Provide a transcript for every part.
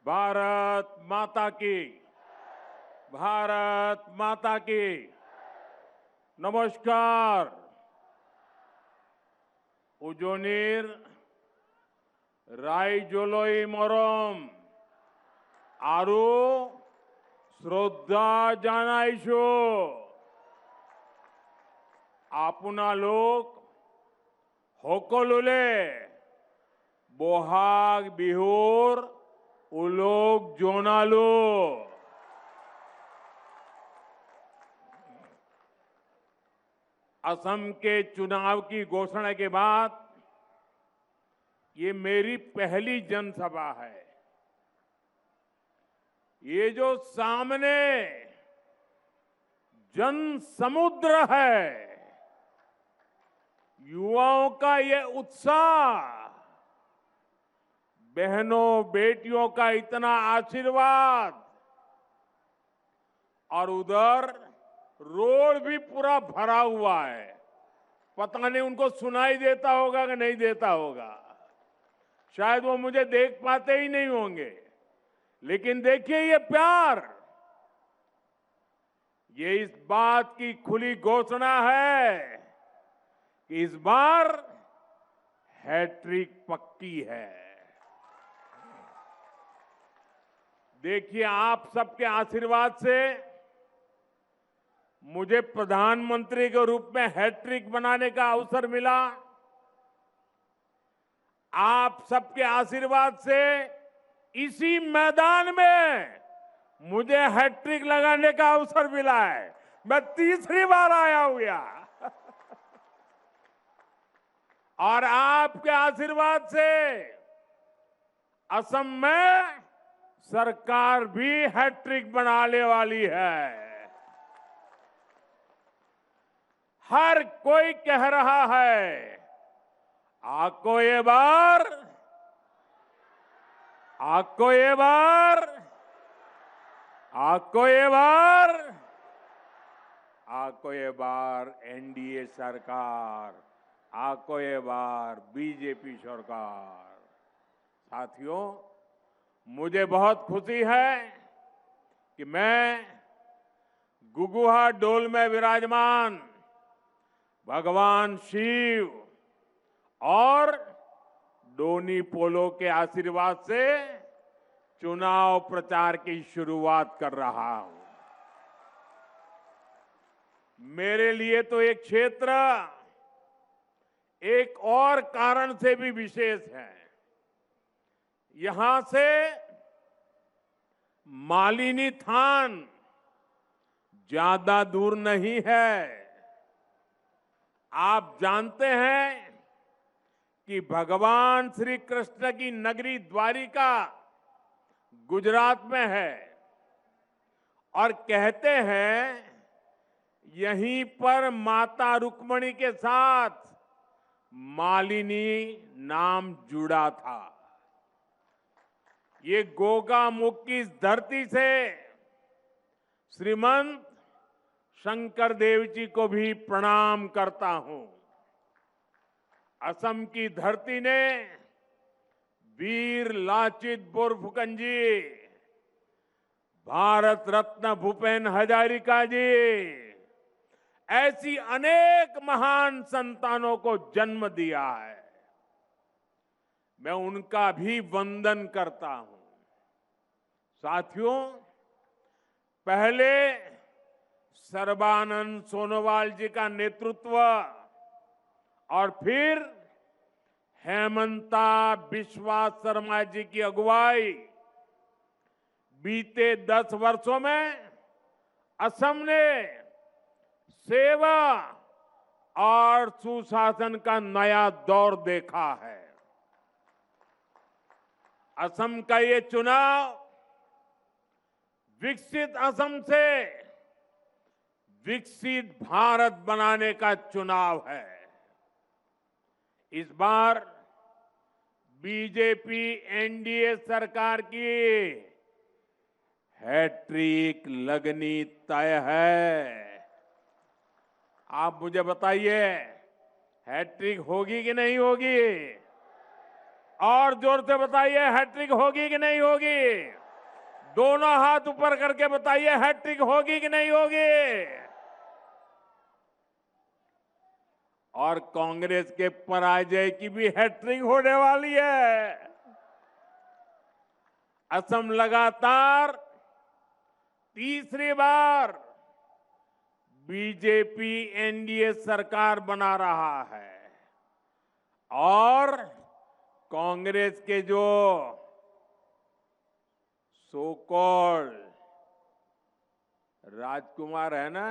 भारत माता की। भारत माता की। नमस्कार। उजोनीर रायजोलोई मरम आरु श्रद्धा जानाइशो। आपनालोक সকলোলে বহাগ বিহুর उलोक जोनालो। असम के चुनाव की घोषणा के बाद ये मेरी पहली जनसभा है। ये जो सामने जन समुद्र है, युवाओं का ये उत्साह, बहनों बेटियों का इतना आशीर्वाद और उधर रोड भी पूरा भरा हुआ है। पता नहीं उनको सुनाई देता होगा कि नहीं देता होगा, शायद वो मुझे देख पाते ही नहीं होंगे। लेकिन देखिए ये प्यार, ये इस बात की खुली घोषणा है कि इस बार हैट्रिक पक्की है। देखिए आप सबके आशीर्वाद से मुझे प्रधानमंत्री के रूप में हैट्रिक बनाने का अवसर मिला। आप सबके आशीर्वाद से इसी मैदान में मुझे हैट्रिक लगाने का अवसर मिला है। मैं तीसरी बार आया हूं यहां और आपके आशीर्वाद से असम में सरकार भी हैट्रिक बनाने वाली है। हर कोई कह रहा है आपको ये बार, आपको ये बार, आपको ये बार, आपको ये बार एनडीए सरकार, आपको ये बार बीजेपी सरकार। साथियों, मुझे बहुत खुशी है कि मैं गुगुहा डोल में विराजमान भगवान शिव और डोनी पोलो के आशीर्वाद से चुनाव प्रचार की शुरुआत कर रहा हूं। मेरे लिए तो एक क्षेत्र एक और कारण से भी विशेष है। यहां से मालिनी थान ज्यादा दूर नहीं है। आप जानते हैं कि भगवान श्री कृष्ण की नगरी द्वारिका गुजरात में है और कहते हैं यहीं पर माता रुक्मिणी के साथ मालिनी नाम जुड़ा था। ये गोगा मुख की इस धरती से श्रीमंत शंकर देव जी को भी प्रणाम करता हूं। असम की धरती ने वीर लाचित बोरफुकन जी, भारत रत्न भूपेन हजारिका जी, ऐसी अनेक महान संतानों को जन्म दिया है। मैं उनका भी वंदन करता हूं। साथियों, पहले सर्बानंद सोनोवाल जी का नेतृत्व और फिर हेमंता बिस्वा शर्मा जी की अगुवाई, बीते 10 वर्षों में असम ने सेवा और सुशासन का नया दौर देखा है। असम का ये चुनाव विकसित असम से विकसित भारत बनाने का चुनाव है। इस बार बीजेपी एनडीए सरकार की हैट्रिक लगनी तय है। आप मुझे बताइए, हैट्रिक होगी कि नहीं होगी? और जोर से बताइए, हैट्रिक होगी कि नहीं होगी? दोनों हाथ ऊपर करके बताइए, हैट्रिक होगी कि नहीं होगी? और कांग्रेस के पराजय की भी हैट्रिक होने वाली है। असम लगातार तीसरी बार बीजेपी एनडीए सरकार बना रहा है और कांग्रेस के जो सो कॉल्ड राजकुमार है ना,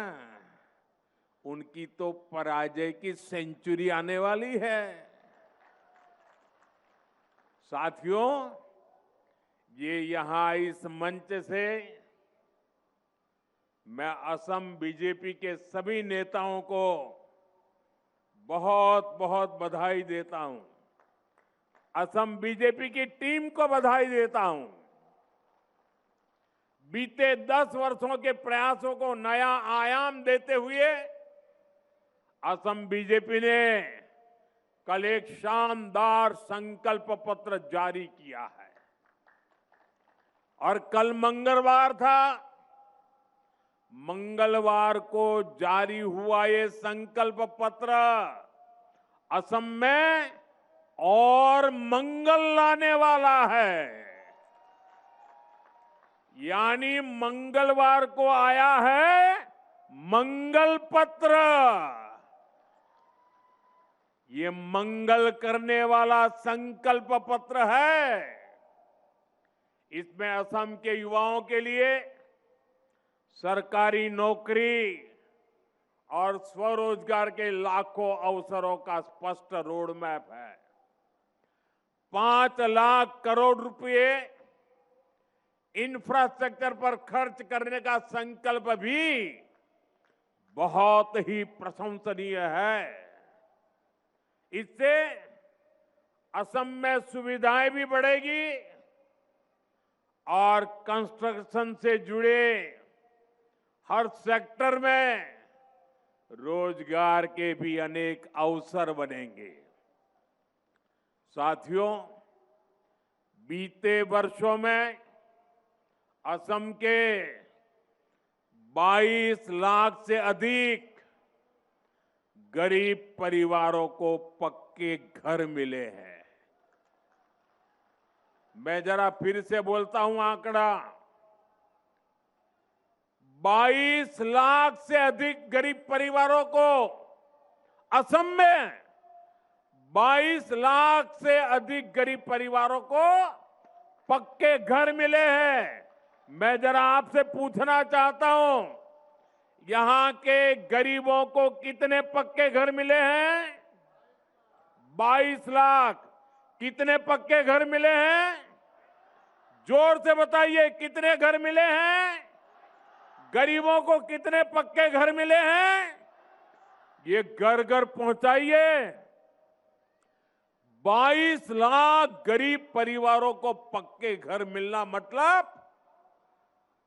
उनकी तो पराजय की सेंचुरी आने वाली है। साथियों, ये यहां इस मंच से मैं असम बीजेपी के सभी नेताओं को बहुत बहुत बधाई देता हूं। असम बीजेपी की टीम को बधाई देता हूं। बीते 10 वर्षों के प्रयासों को नया आयाम देते हुए असम बीजेपी ने कल एक शानदार संकल्प पत्र जारी किया है और कल मंगलवार था। मंगलवार को जारी हुआ ये संकल्प पत्र असम में और मंगल लाने वाला है। यानी मंगलवार को आया है मंगल पत्र। ये मंगल करने वाला संकल्प पत्र है। इसमें असम के युवाओं के लिए सरकारी नौकरी और स्वरोजगार के लाखों अवसरों का स्पष्ट रोड मैप है। 5 लाख करोड़ रुपए इंफ्रास्ट्रक्चर पर खर्च करने का संकल्प भी बहुत ही प्रशंसनीय है। इससे असम में सुविधाएं भी बढ़ेगी और कंस्ट्रक्शन से जुड़े हर सेक्टर में रोजगार के भी अनेक अवसर बनेंगे। साथियों, बीते वर्षों में असम के 22 लाख से अधिक गरीब परिवारों को पक्के घर मिले हैं। मैं जरा फिर से बोलता हूं आंकड़ा, 22 लाख से अधिक गरीब परिवारों को असम में 22 लाख से अधिक गरीब परिवारों को पक्के घर मिले हैं। मैं जरा आपसे पूछना चाहता हूं, यहां के गरीबों को कितने पक्के घर मिले हैं? 22 लाख। कितने पक्के घर मिले हैं? जोर से बताइए, कितने घर मिले हैं? गरीबों को कितने पक्के घर मिले हैं? ये घर घर पहुंचाइए। 22 लाख गरीब परिवारों को पक्के घर मिलना मतलब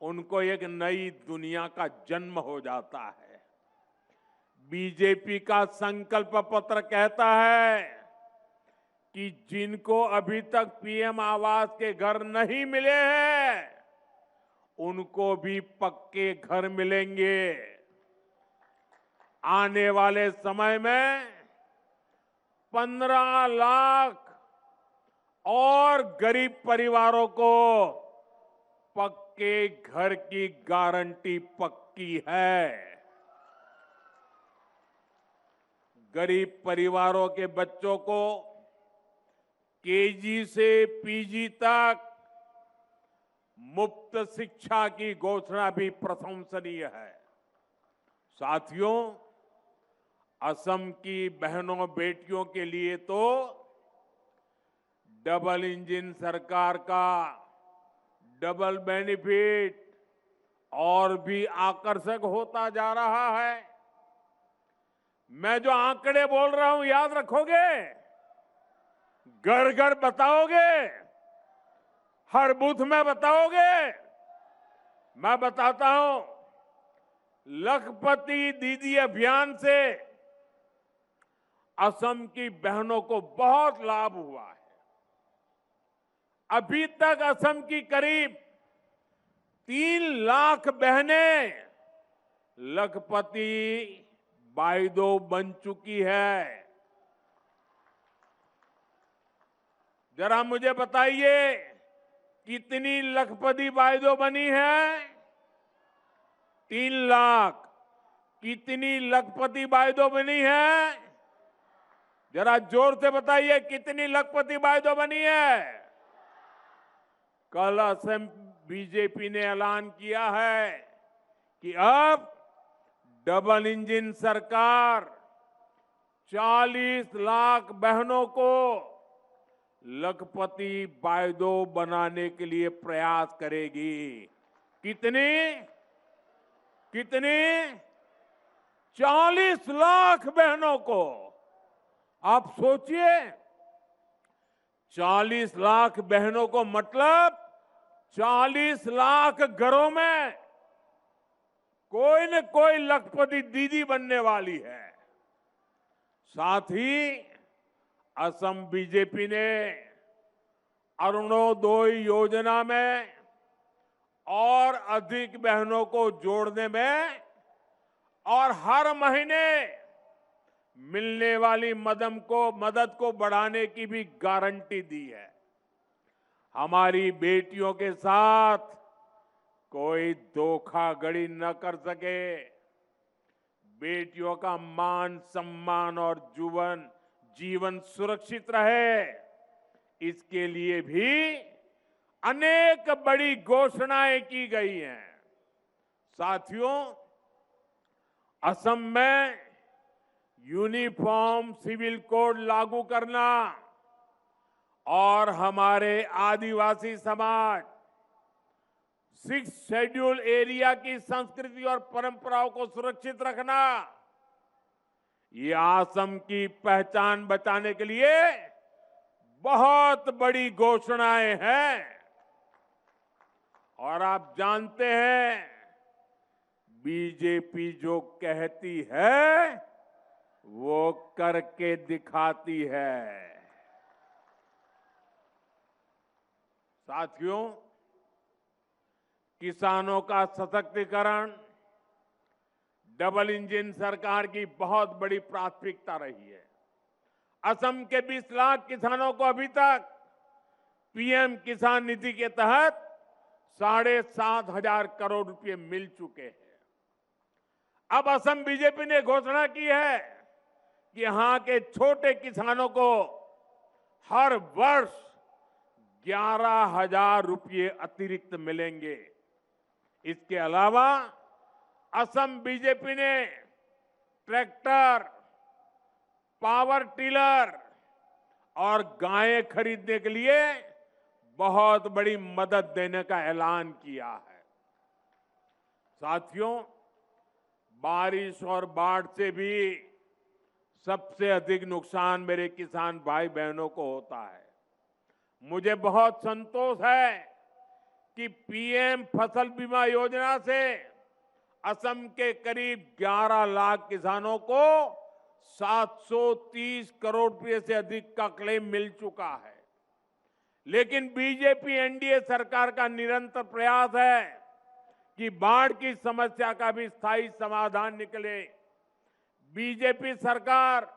उनको एक नई दुनिया का जन्म हो जाता है। बीजेपी का संकल्प पत्र कहता है कि जिनको अभी तक पीएम आवास के घर नहीं मिले हैं, उनको भी पक्के घर मिलेंगे। आने वाले समय में 15 लाख और गरीब परिवारों को पक्के घर की गारंटी पक्की है। गरीब परिवारों के बच्चों को केजी से पीजी तक मुफ्त शिक्षा की घोषणा भी प्रशंसनीय है। साथियों, असम की बहनों बेटियों के लिए तो डबल इंजन सरकार का डबल बेनिफिट और भी आकर्षक होता जा रहा है। मैं जो आंकड़े बोल रहा हूं याद रखोगे? घर घर बताओगे? हर बूथ में बताओगे? मैं बताता हूं, लखपति दीदी अभियान से असम की बहनों को बहुत लाभ हुआ है। अभी तक असम की करीब 3 लाख बहनें लखपति बाइदो बन चुकी है। जरा मुझे बताइए कितनी लखपति बाइदो बनी है? 3 लाख। कितनी लखपति बाइदो बनी है? जरा जोर से बताइए कितनी लखपति बाइदो बनी है? कल असम बीजेपी ने ऐलान किया है कि अब डबल इंजन सरकार 40 लाख बहनों को लखपति बाइदो बनाने के लिए प्रयास करेगी। कितनी? कितनी? 40 लाख बहनों को। आप सोचिए, 40 लाख बहनों को मतलब 40 लाख घरों में कोई न कोई लखपति दीदी बनने वाली है। साथ ही असम बीजेपी ने अरुणोदय योजना में और अधिक बहनों को जोड़ने में और हर महीने मिलने वाली मदद को बढ़ाने की भी गारंटी दी है। हमारी बेटियों के साथ कोई धोखाधड़ी न कर सके, बेटियों का मान सम्मान और जीवन सुरक्षित रहे, इसके लिए भी अनेक बड़ी घोषणाएं की गई हैं। साथियों, असम में यूनिफॉर्म सिविल कोड लागू करना और हमारे आदिवासी समाज 6 शेड्यूल एरिया की संस्कृति और परंपराओं को सुरक्षित रखना, ये असम की पहचान बचाने के लिए बहुत बड़ी घोषणाएं हैं। और आप जानते हैं, बीजेपी जो कहती है वो करके दिखाती है। साथियों, किसानों का सशक्तिकरण डबल इंजन सरकार की बहुत बड़ी प्राथमिकता रही है। असम के 20 लाख किसानों को अभी तक पीएम किसान निधि के तहत 7,500 करोड़ रुपए मिल चुके हैं। अब असम बीजेपी ने घोषणा की है कि यहां के छोटे किसानों को हर वर्ष 11,000 रुपये अतिरिक्त मिलेंगे। इसके अलावा असम बीजेपी ने ट्रैक्टर, पावर टिलर और गायें खरीदने के लिए बहुत बड़ी मदद देने का ऐलान किया है। साथियों, बारिश और बाढ़ से भी सबसे अधिक नुकसान मेरे किसान भाई बहनों को होता है। मुझे बहुत संतोष है कि पीएम फसल बीमा योजना से असम के करीब 11 लाख किसानों को 730 करोड़ रुपए से अधिक का क्लेम मिल चुका है। लेकिन बीजेपी एनडीए सरकार का निरंतर प्रयास है कि बाढ़ की समस्या का भी स्थायी समाधान निकले। बीजेपी सरकार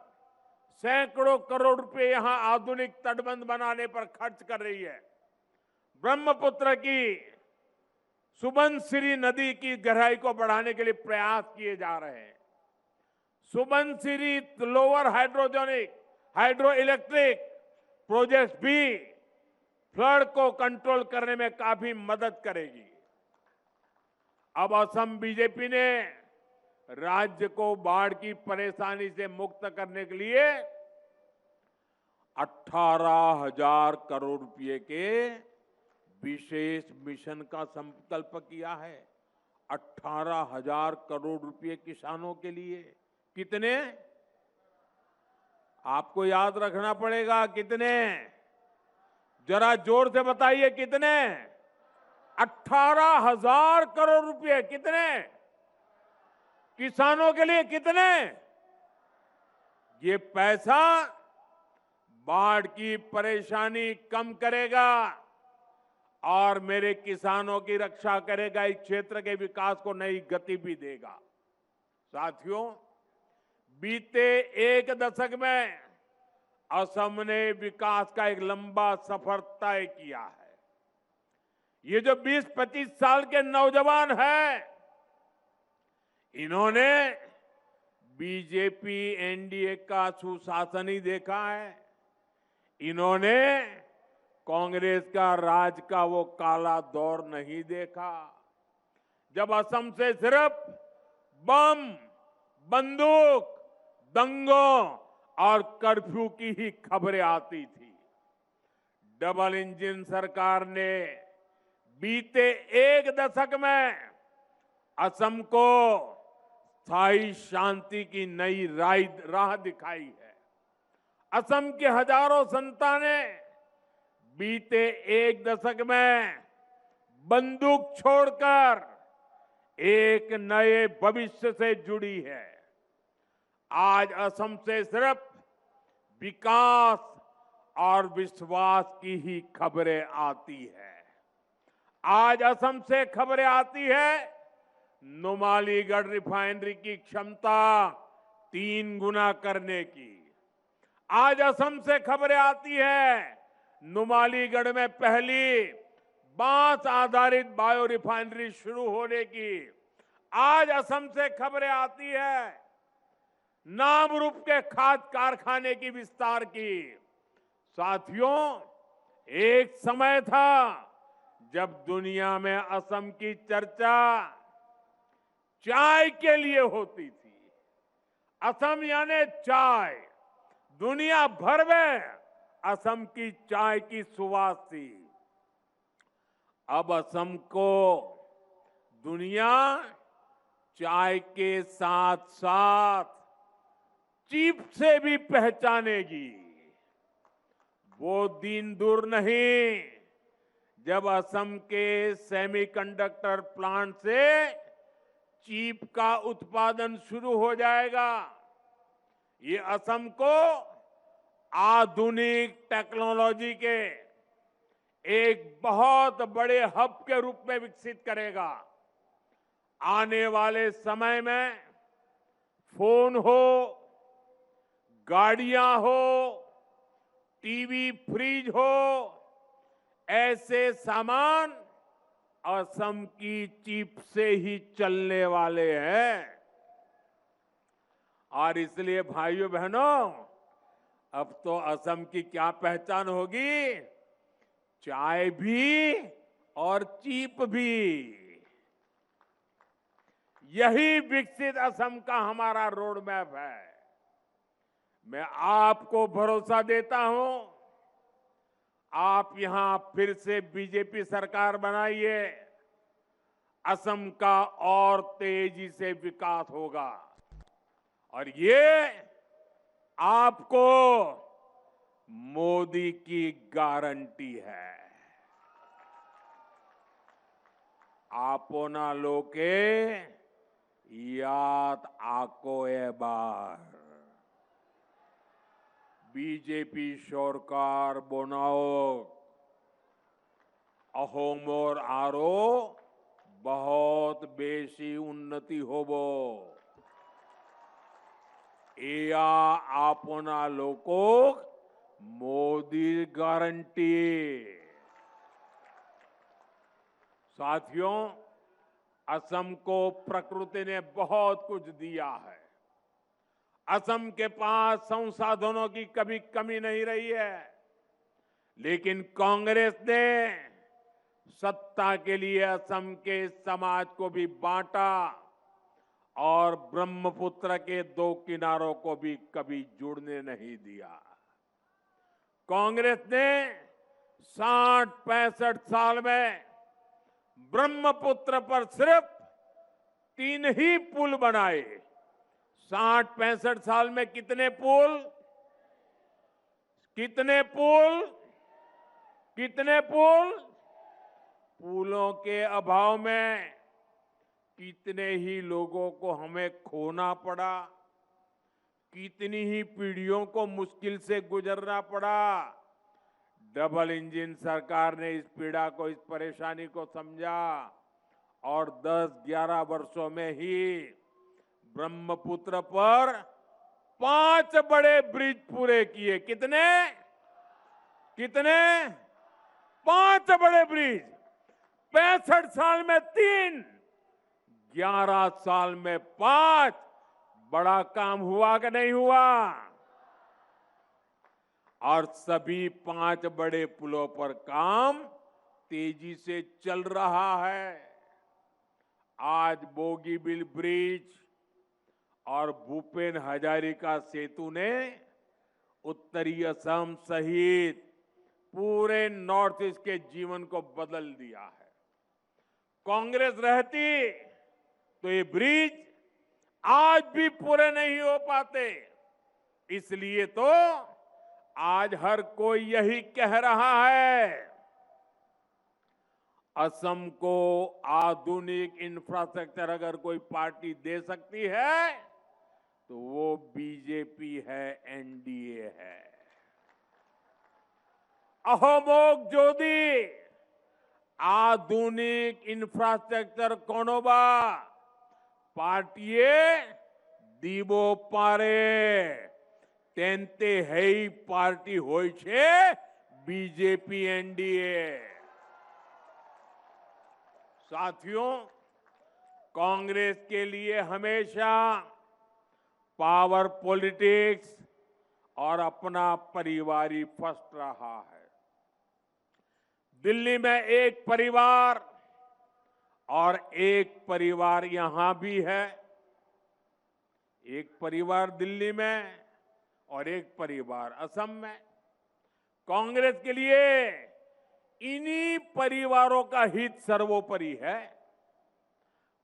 सैकड़ों करोड़ रुपए यहां आधुनिक तटबंध बनाने पर खर्च कर रही है। ब्रह्मपुत्र की सुबनसिरी नदी की गहराई को बढ़ाने के लिए प्रयास किए जा रहे हैं। Subansiri lower hydro electric project भी फ्लड को कंट्रोल करने में काफी मदद करेगी। अब असम बीजेपी ने राज्य को बाढ़ की परेशानी से मुक्त करने के लिए 18,000 करोड़ रुपए के विशेष मिशन का संकल्प किया है। 18,000 करोड़ रुपए किसानों के लिए। कितने? आपको याद रखना पड़ेगा कितने। जरा जोर से बताइए कितने। 18,000 करोड़ रुपए। कितने? किसानों के लिए कितने? ये पैसा बाढ़ की परेशानी कम करेगा, और मेरे किसानों की रक्षा करेगा, इस क्षेत्र के विकास को नई गति भी देगा। साथियों, बीते एक दशक में असम ने विकास का एक लंबा सफर तय किया है। ये जो 20-25 साल के नौजवान हैं, इन्होंने बीजेपी एनडीए का सुशासन ही देखा है। इन्होंने कांग्रेस का राज का वो काला दौर नहीं देखा, जब असम से सिर्फ बम, बंदूक, दंगों और कर्फ्यू की ही खबरें आती थी। डबल इंजन सरकार ने बीते एक दशक में असम को स्थायी शांति की नई राह दिखाई है। असम के हजारों संतानें बीते एक दशक में बंदूक छोड़कर एक नए भविष्य से जुड़ी है। आज असम से सिर्फ विकास और विश्वास की ही खबरें आती है। आज असम से खबरें आती है नुमालीगढ़ रिफाइनरी की क्षमता 3 गुना करने की। आज असम से खबरें आती है नुमालीगढ़ में पहली बांस आधारित बायो रिफाइनरी शुरू होने की। आज असम से खबरें आती है नामरूप के खाद कारखाने की विस्तार की। साथियों, एक समय था जब दुनिया में असम की चर्चा चाय के लिए होती थी। असम यानी चाय, दुनिया भर में असम की चाय की सुवास थी। अब असम को दुनिया चाय के साथ साथ चीप से भी पहचानेगी। वो दिन दूर नहीं जब असम के सेमीकंडक्टर प्लांट से चीप का उत्पादन शुरू हो जाएगा। ये असम को आधुनिक टेक्नोलॉजी के एक बहुत बड़े हब के रूप में विकसित करेगा। आने वाले समय में फोन हो, गाड़ियां हो, टीवी, फ्रिज हो, ऐसे सामान असम की चिप से ही चलने वाले हैं। और इसलिए भाइयों बहनों, अब तो असम की क्या पहचान होगी? चाय भी और चिप भी। यही विकसित असम का हमारा रोड मैप है। मैं आपको भरोसा देता हूं, आप यहां फिर से बीजेपी सरकार बनाइए, असम का और तेजी से विकास होगा। और ये आपको मोदी की गारंटी है। आपना लोके याद आको ए बार बीजेपी सरकार बनाओ अहोमोर आरो बहुत बेसी उन्नति होबो। एया आपना लोको मोदी गारंटी। साथियों, असम को प्रकृति ने बहुत कुछ दिया है। असम के पास संसाधनों की कभी कमी नहीं रही है, लेकिन कांग्रेस ने सत्ता के लिए असम के समाज को भी बांटा और ब्रह्मपुत्र के 2 किनारों को भी कभी जुड़ने नहीं दिया। कांग्रेस ने 60-65 साल में ब्रह्मपुत्र पर सिर्फ 3 ही पुल बनाए। 60-65 साल में कितने पुल? कितने पुल? कितने पुल? पुलों के अभाव में कितने ही लोगों को हमें खोना पड़ा, कितनी ही पीढ़ियों को मुश्किल से गुजरना पड़ा। डबल इंजन सरकार ने इस पीड़ा को, इस परेशानी को समझा और 10-11 वर्षों में ही ब्रह्मपुत्र पर 5 बड़े ब्रिज पूरे किए। कितने कितने 5 बड़े ब्रिज। 65 साल में 3, 11 साल में 5। बड़ा काम हुआ कि नहीं हुआ? और सभी 5 बड़े पुलों पर काम तेजी से चल रहा है। आज बोगीबील ब्रिज और भूपेन हजारिका सेतु ने उत्तरी असम सहित पूरे नॉर्थ ईस्ट के जीवन को बदल दिया है। कांग्रेस रहती तो ये ब्रिज आज भी पूरे नहीं हो पाते। इसलिए तो आज हर कोई यही कह रहा है, असम को आधुनिक इंफ्रास्ट्रक्चर अगर कोई पार्टी दे सकती है तो वो बीजेपी है, एनडीए है। अहोमोग जोदी आधुनिक इंफ्रास्ट्रक्चर कोनोबा पार्टीए दीबो पारे तेंते हेई पार्टी होय छे बीजेपी, एनडीए। साथियों, कांग्रेस के लिए हमेशा पावर पॉलिटिक्स और अपना परिवार फर्स्ट रहा है। दिल्ली में एक परिवार और एक परिवार यहां भी है। एक परिवार दिल्ली में और एक परिवार असम में। कांग्रेस के लिए इन्हीं परिवारों का हित सर्वोपरि है।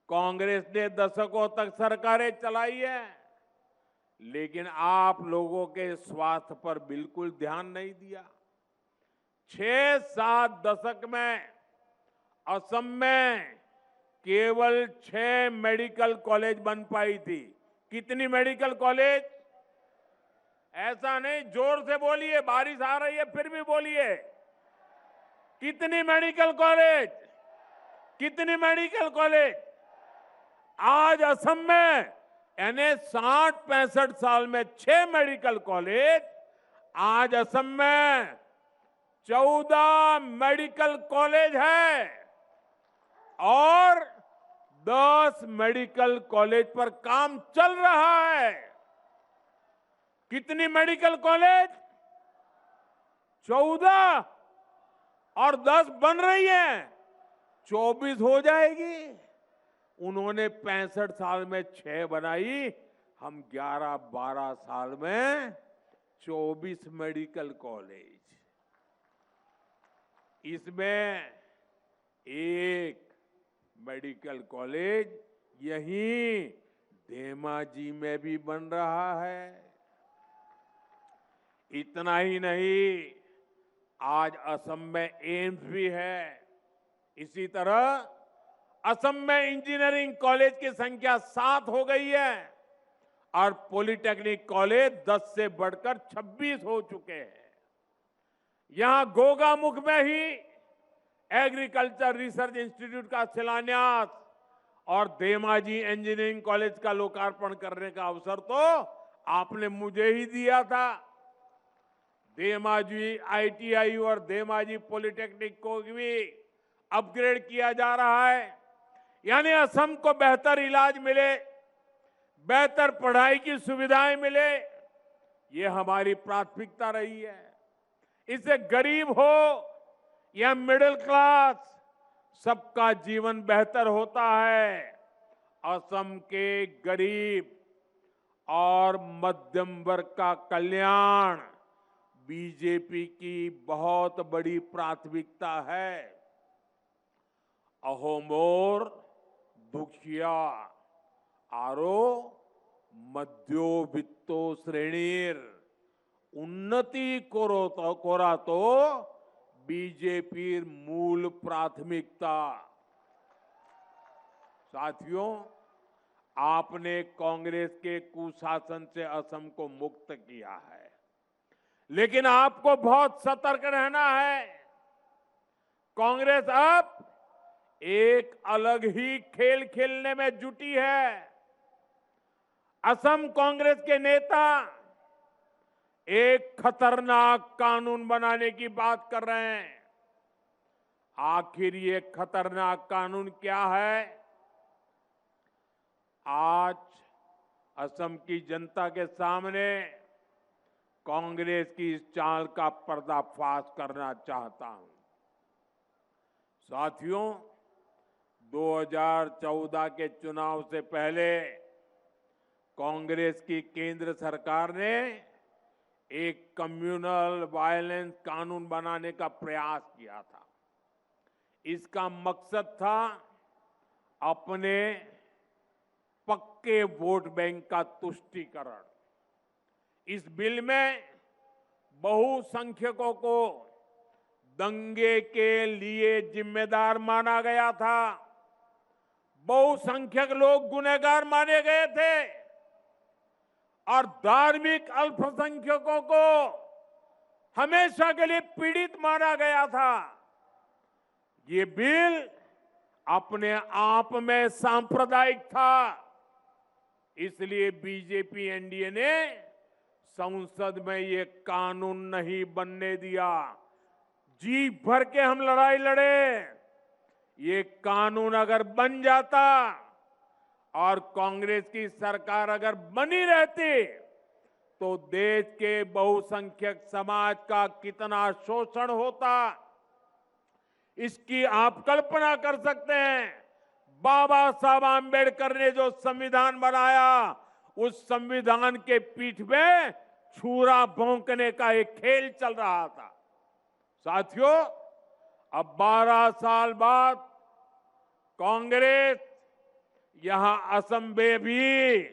कांग्रेस ने दशकों तक सरकारें चलाई है, लेकिन आप लोगों के स्वास्थ्य पर बिल्कुल ध्यान नहीं दिया। 6-7 दशक में असम में केवल 6 मेडिकल कॉलेज बन पाई थी। कितनी मेडिकल कॉलेज? ऐसा नहीं, जोर से बोलिए, बारिश आ रही है फिर भी बोलिए। कितनी मेडिकल कॉलेज? कितनी मेडिकल कॉलेज? आज असम में यानी 60-65 साल में 6 मेडिकल कॉलेज। आज असम में 14 मेडिकल कॉलेज है और 10 मेडिकल कॉलेज पर काम चल रहा है। कितनी मेडिकल कॉलेज? 14 और 10 बन रही है, 24 हो जाएगी। उन्होंने 65 साल में 6 बनाई, हम 11-12 साल में 24 मेडिकल कॉलेज। इसमें एक मेडिकल कॉलेज यहीं धेमाजी में भी बन रहा है। इतना ही नहीं, आज असम में एम्स भी है। इसी तरह असम में इंजीनियरिंग कॉलेज की संख्या 7 हो गई है और पॉलिटेक्निक कॉलेज 10 से बढ़कर 26 हो चुके हैं। यहां गोगामुख में ही एग्रीकल्चर रिसर्च इंस्टीट्यूट का शिलान्यास और धेमाजी इंजीनियरिंग कॉलेज का लोकार्पण करने का अवसर तो आपने मुझे ही दिया था। धेमाजी आईटीआई और धेमाजी पॉलिटेक्निक को भी अपग्रेड किया जा रहा है। यानी असम को बेहतर इलाज मिले, बेहतर पढ़ाई की सुविधाएं मिले, ये हमारी प्राथमिकता रही है। इससे गरीब हो या मिडिल क्लास, सबका जीवन बेहतर होता है। असम के गरीब और मध्यम वर्ग का कल्याण बीजेपी की बहुत बड़ी प्राथमिकता है। अहोमोर दुखिया आरो मध्योवित्तो श्रेणीर उन्नति कोरा तो बीजेपी मूल प्राथमिकता। साथियों, आपने कांग्रेस के कुशासन से असम को मुक्त किया है, लेकिन आपको बहुत सतर्क रहना है। कांग्रेस अब एक अलग ही खेल खेलने में जुटी है। असम कांग्रेस के नेता एक खतरनाक कानून बनाने की बात कर रहे हैं। आखिर ये खतरनाक कानून क्या है? आज असम की जनता के सामने कांग्रेस की इस चाल का पर्दाफाश करना चाहता हूं। साथियों, 2014 के चुनाव से पहले कांग्रेस की केंद्र सरकार ने एक कम्युनल वायलेंस कानून बनाने का प्रयास किया था। इसका मकसद था अपने पक्के वोट बैंक का तुष्टीकरण। इस बिल में बहुसंख्यकों को दंगे के लिए जिम्मेदार माना गया था। बहुसंख्यक लोग गुनहगार माने गए थे और धार्मिक अल्पसंख्यकों को हमेशा के लिए पीड़ित माना गया था। ये बिल अपने आप में सांप्रदायिक था। इसलिए बीजेपी एनडीए ने संसद में ये कानून नहीं बनने दिया। जी भर के हम लड़ाई लड़े। ये कानून अगर बन जाता और कांग्रेस की सरकार अगर बनी रहती तो देश के बहुसंख्यक समाज का कितना शोषण होता, इसकी आप कल्पना कर सकते हैं। बाबा साहब आंबेडकर ने जो संविधान बनाया, उस संविधान के पीठ में छुरा भोंकने का एक खेल चल रहा था। साथियों, अब 12 साल बाद कांग्रेस यहां असम में भी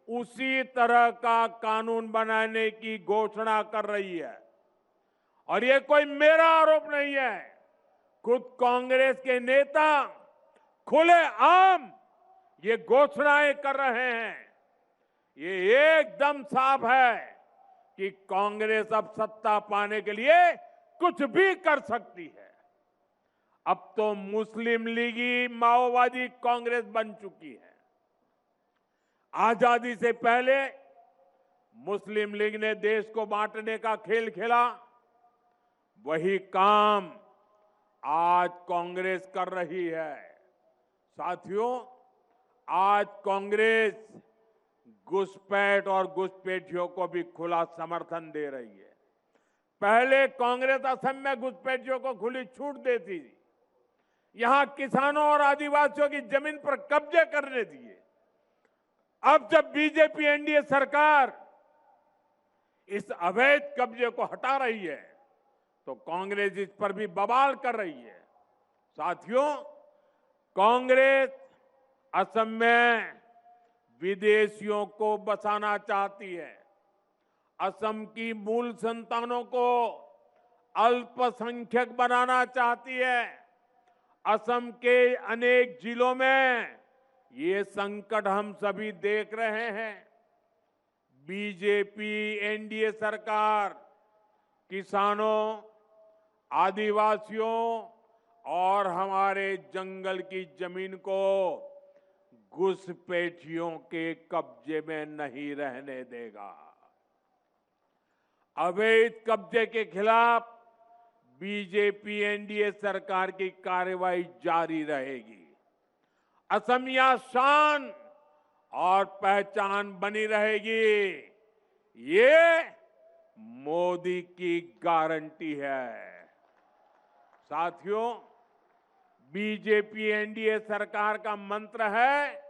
उसी तरह का कानून बनाने की घोषणा कर रही है। और ये कोई मेरा आरोप नहीं है, खुद कांग्रेस के नेता खुलेआम ये घोषणाएं कर रहे हैं। ये एकदम साफ है कि कांग्रेस अब सत्ता पाने के लिए कुछ भी कर सकती है। अब तो मुस्लिम लीगी माओवादी कांग्रेस बन चुकी है। आजादी से पहले मुस्लिम लीग ने देश को बांटने का खेल खेला। वही काम आज कांग्रेस कर रही है। साथियों, आज कांग्रेस घुसपैठ और घुसपैठियों को भी खुला समर्थन दे रही है। पहले कांग्रेस असम में घुसपैठियों को खुली छूट देती थी, यहां किसानों और आदिवासियों की जमीन पर कब्जे करने दिए। अब जब बीजेपी एनडीए सरकार इस अवैध कब्जे को हटा रही है तो कांग्रेस इस पर भी बवाल कर रही है। साथियों, कांग्रेस असम में विदेशियों को बसाना चाहती है। असम की मूल संतानों को अल्पसंख्यक बनाना चाहती है। असम के अनेक जिलों में ये संकट हम सभी देख रहे हैं। बीजेपी एनडीए सरकार किसानों, आदिवासियों और हमारे जंगल की जमीन को घुसपैठियों के कब्जे में नहीं रहने देगा। अवैध कब्जे के खिलाफ बीजेपी एनडीए सरकार की कार्रवाई जारी रहेगी। असमिया शान और पहचान बनी रहेगी। ये मोदी की गारंटी है। साथियों, बीजेपी एनडीए सरकार का मंत्र है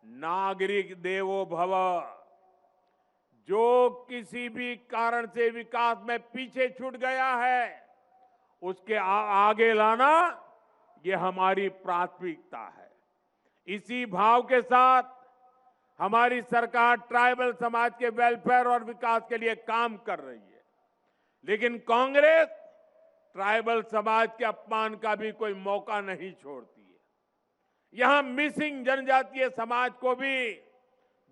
नागरिक देवो भव। जो किसी भी कारण से विकास में पीछे छूट गया है, उसके आगे लाना ये हमारी प्राथमिकता है। इसी भाव के साथ हमारी सरकार ट्राइबल समाज के वेलफेयर और विकास के लिए काम कर रही है। लेकिन कांग्रेस ट्राइबल समाज के अपमान का भी कोई मौका नहीं छोड़ती है। यहां मिसिंग जनजातीय समाज को भी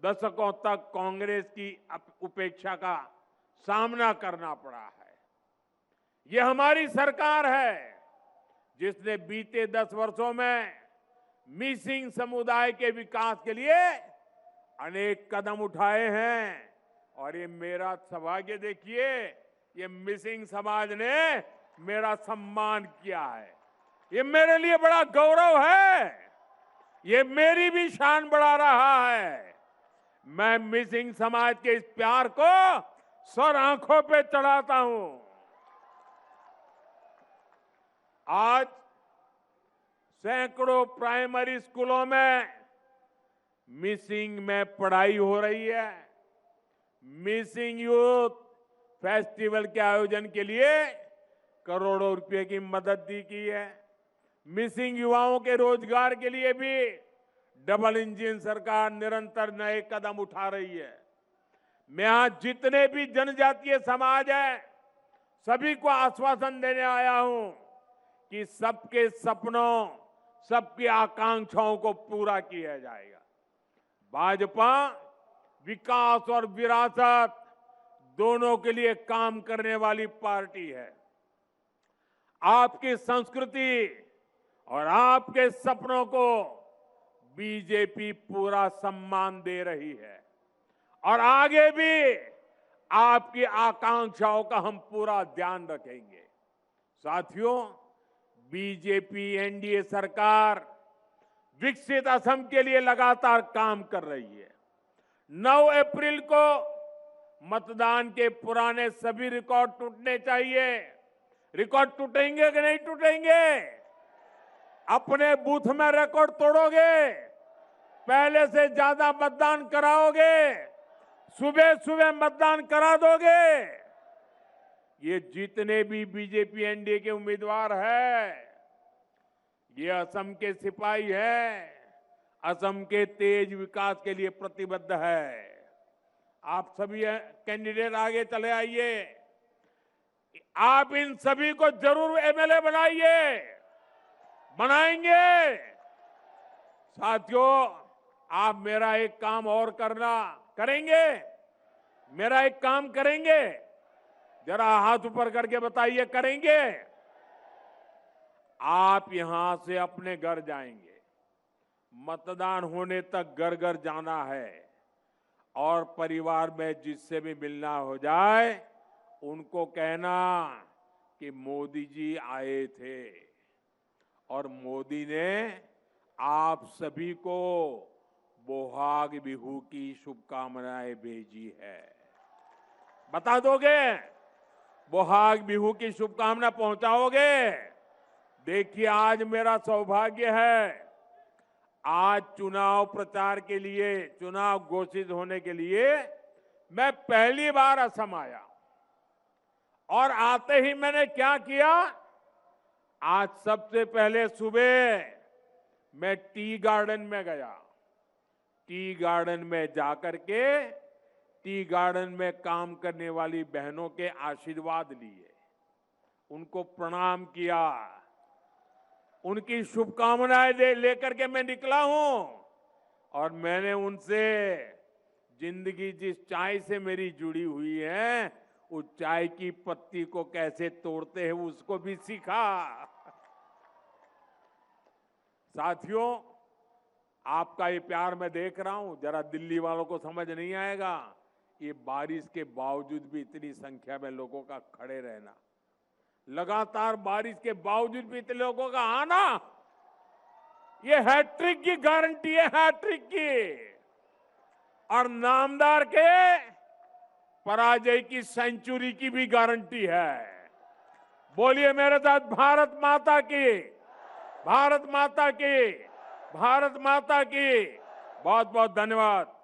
दशकों तक कांग्रेस की उपेक्षा का सामना करना पड़ा है। ये हमारी सरकार है जिसने बीते 10 वर्षों में मिसिंग समुदाय के विकास के लिए अनेक कदम उठाए हैं। और ये मेरा सौभाग्य देखिए, ये मिसिंग समाज ने मेरा सम्मान किया है। ये मेरे लिए बड़ा गौरव है। ये मेरी भी शान बढ़ा रहा है। मैं मिसिंग समाज के इस प्यार को सर आंखों पे चढ़ाता हूं। आज सैकड़ों प्राइमरी स्कूलों में मिसिंग में पढ़ाई हो रही है। मिसिंग यूथ फेस्टिवल के आयोजन के लिए करोड़ों रुपए की मदद दी गई है। मिसिंग युवाओं के रोजगार के लिए भी डबल इंजन सरकार निरंतर नए कदम उठा रही है। मैं आज जितने भी जनजातीय समाज है सभी को आश्वासन देने आया हूं कि सबके सपनों, सबकी आकांक्षाओं को पूरा किया जाएगा। भाजपा विकास और विरासत दोनों के लिए काम करने वाली पार्टी है। आपकी संस्कृति और आपके सपनों को बीजेपी पूरा सम्मान दे रही है और आगे भी आपकी आकांक्षाओं का हम पूरा ध्यान रखेंगे। साथियों, बीजेपी एनडीए सरकार विकसित असम के लिए लगातार काम कर रही है। 9 अप्रैल को मतदान के पुराने सभी रिकॉर्ड टूटने चाहिए। रिकॉर्ड टूटेंगे कि नहीं टूटेंगे? अपने बूथ में रिकॉर्ड तोड़ोगे? पहले से ज्यादा मतदान कराओगे? सुबह सुबह मतदान करा दोगे? ये जितने भी बीजेपी एनडीए के उम्मीदवार हैं, ये असम के सिपाही हैं, असम के तेज विकास के लिए प्रतिबद्ध है। आप सभी कैंडिडेट आगे चले आइए। आप इन सभी को जरूर एमएलए बनाइए, बनाएंगे। साथियों, आप मेरा एक काम और करेंगे? मेरा एक काम करेंगे? जरा हाथ ऊपर करके बताइए, करेंगे? आप यहां से अपने घर जाएंगे। मतदान होने तक घर घर जाना है और परिवार में जिससे भी मिलना हो जाए उनको कहना कि मोदी जी आए थे और मोदी ने आप सभी को बोहाग बिहू की शुभकामनाएं भेजी है। बता दोगे? बोहाग बिहू की शुभकामना पहुंचाओगे? देखिए, आज मेरा सौभाग्य है, आज चुनाव प्रचार के लिए, चुनाव घोषित होने के लिए मैं पहली बार असम आया और आते ही मैंने क्या किया? आज सबसे पहले सुबह मैं टी गार्डन में गया। टी गार्डन में जाकर के टी गार्डन में काम करने वाली बहनों के आशीर्वाद लिए, उनको प्रणाम किया, उनकी शुभकामनाएं लेकर के मैं निकला हूं और मैंने उनसे जिंदगी जिस चाय से मेरी जुड़ी हुई है उस चाय की पत्ती को कैसे तोड़ते हैं उसको भी सीखा। साथियों, आपका ये प्यार मैं देख रहा हूं, जरा दिल्ली वालों को समझ नहीं आएगा। ये बारिश के बावजूद भी इतनी संख्या में लोगों का खड़े रहना, लगातार बारिश के बावजूद भी इतने लोगों का आना, ये हैट्रिक की गारंटी है, हैट्रिक की। और नामदार के पराजय की सेंचुरी की भी गारंटी है। बोलिए मेरे साथ, भारत माता की, भारत माता की, भारत माता की। बहुत बहुत धन्यवाद।